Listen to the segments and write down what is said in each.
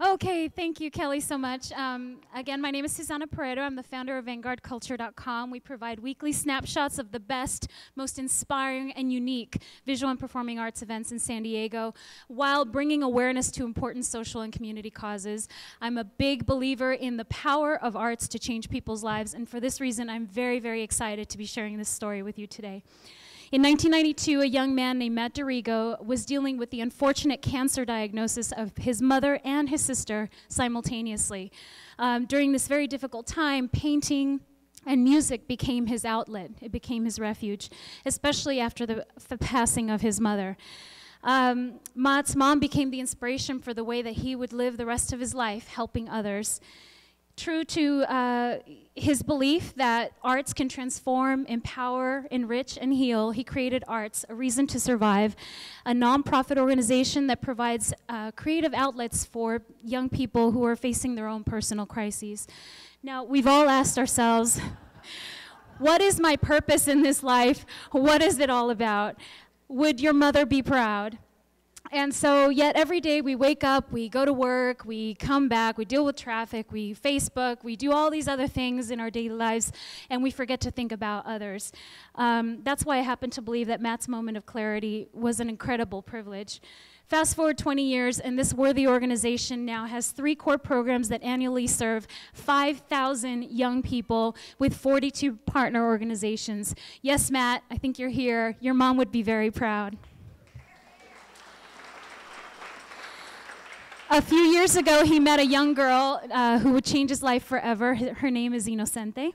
Okay, thank you, Kelly, so much. Again, my name is Susanna Peredo. I'm the founder of VanguardCulture.com. We provide weekly snapshots of the best, most inspiring, and unique visual and performing arts events in San Diego while bringing awareness to important social and community causes. I'm a big believer in the power of arts to change people's lives, and for this reason, I'm very, very excited to be sharing this story with you today. In 1992, a young man named Matt Dorigo was dealing with the unfortunate cancer diagnosis of his mother and his sister simultaneously. During this very difficult time, painting and music became his outlet. It became his refuge, especially after the passing of his mother. Matt's mom became the inspiration for the way that he would live the rest of his life, helping others. True to his belief that arts can transform, empower, enrich, and heal, he created Arts, A Reason to Survive, a nonprofit organization that provides creative outlets for young people who are facing their own personal crises. Now, we've all asked ourselves, what is my purpose in this life? What is it all about? Would your mother be proud? And so, yet every day we wake up, we go to work, we come back, we deal with traffic, we Facebook, we do all these other things in our daily lives, and we forget to think about others. That's why I happen to believe that Matt's moment of clarity was an incredible privilege. Fast forward 20 years, and this worthy organization now has 3 core programs that annually serve 5,000 young people with 42 partner organizations. Yes, Matt, I think you're here. Your mom would be very proud. A few years ago, he met a young girl who would change his life forever. Her name is Inocente.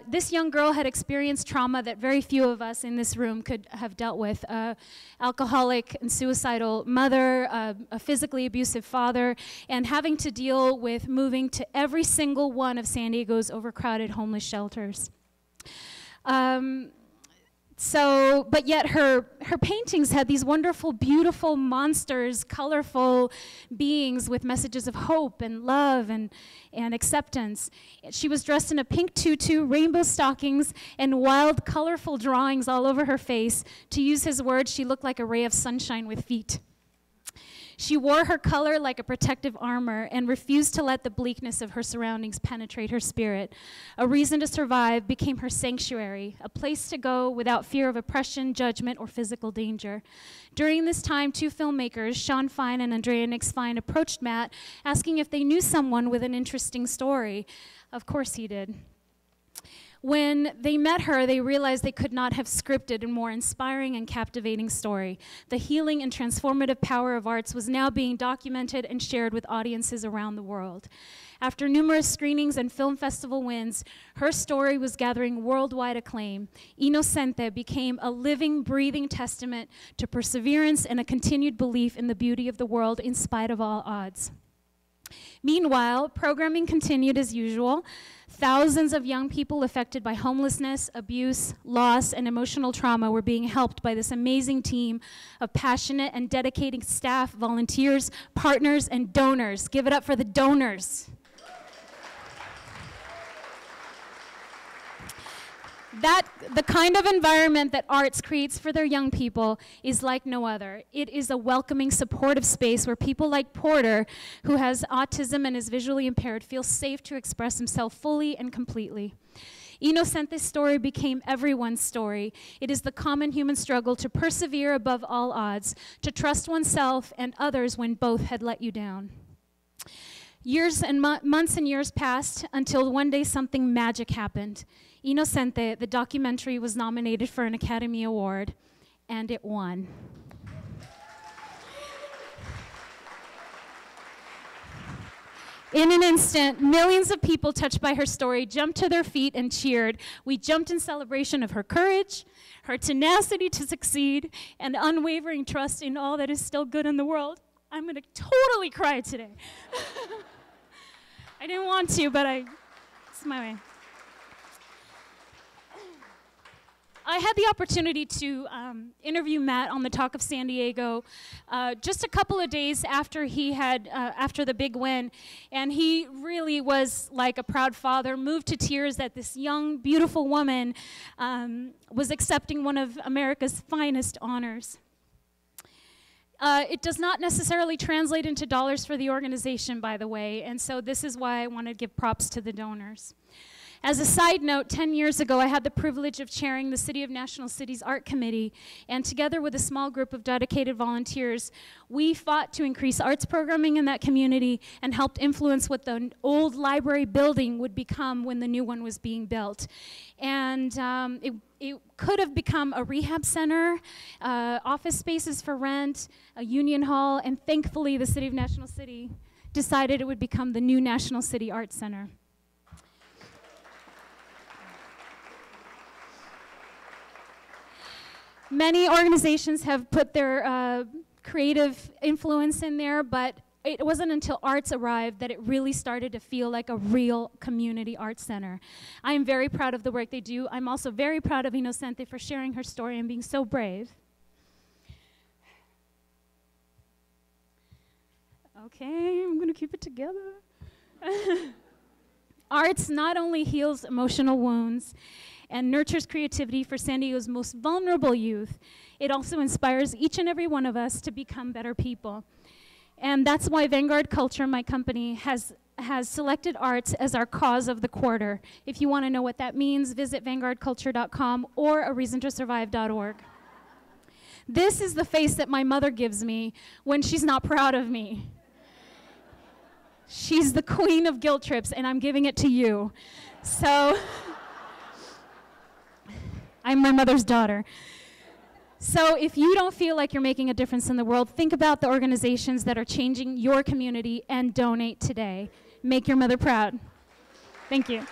This young girl had experienced trauma that very few of us in this room could have dealt with. Alcoholic and suicidal mother, a physically abusive father, and having to deal with moving to every single one of San Diego's overcrowded homeless shelters. But yet her paintings had these wonderful, beautiful monsters, colorful beings with messages of hope and love and acceptance. She was dressed in a pink tutu, rainbow stockings, and wild, colorful drawings all over her face. To use his words, she looked like a ray of sunshine with feet. She wore her color like a protective armor and refused to let the bleakness of her surroundings penetrate her spirit. A Reason to Survive became her sanctuary, a place to go without fear of oppression, judgment, or physical danger. During this time, 2 filmmakers, Sean Fine and Andrea Nix Fine, approached Matt, asking if they knew someone with an interesting story. Of course he did. When they met her, they realized they could not have scripted a more inspiring and captivating story. The healing and transformative power of arts was now being documented and shared with audiences around the world. After numerous screenings and film festival wins, her story was gathering worldwide acclaim. Inocente became a living, breathing testament to perseverance and a continued belief in the beauty of the world in spite of all odds. Meanwhile, programming continued as usual. Thousands of young people affected by homelessness, abuse, loss, and emotional trauma were being helped by this amazing team of passionate and dedicated staff, volunteers, partners, and donors. Give it up for the donors.The kind of environment that arts creates for their young people is like no other. It is a welcoming, supportive space where people like Porter, who has autism and is visually impaired, feel safe to express himself fully and completely. Inocente's story became everyone's story. It is the common human struggle to persevere above all odds, to trust oneself and others when both had let you down. Years and months and years passed until one day something magic happened. Inocente, the documentary, was nominated for an Academy Award, and it won. In an instant, millions of people touched by her story jumped to their feet and cheered. We jumped in celebration of her courage, her tenacity to succeed, and unwavering trust in all that is still good in the world. I'm going to totally cry today. I didn't want to, but it's my way. I had the opportunity to interview Matt on the Talk of San Diego just a couple of days after he had, after the big win, and he really was like a proud father, moved to tears that this young, beautiful woman was accepting one of America's finest honors. It does not necessarily translate into dollars for the organization, by the way, and so this is why I want to give props to the donors. As a side note, 10 years ago, I had the privilege of chairing the City of National Cities Art Committee, and together with a small group of dedicated volunteers, we fought to increase arts programming in that community and helped influence what the old library building would become when the new one was being built. And it could have become a rehab center, office spaces for rent, a union hall, and thankfully the City of National City decided it would become the new National City Arts Center. Many organizations have put their creative influence in there, but it wasn't until arts arrived that it really started to feel like a real community arts center. I am very proud of the work they do. I'm also very proud of Inocente for sharing her story and being so brave. Okay, I'm gonna keep it together. Arts not only heals emotional wounds and nurtures creativity for San Diego's most vulnerable youth, it also inspires each and every one of us to become better people. And that's why Vanguard Culture, my company, has selected arts as our cause of the quarter. If you want to know what that means, visit vanguardculture.com or areasontosurvive.org. This is the face that my mother gives me when she's not proud of me. She's the queen of guilt trips, and I'm giving it to you. So I'm my mother's daughter. So if you don't feel like you're making a difference in the world, think about the organizations that are changing your community and donate today. Make your mother proud. Thank you.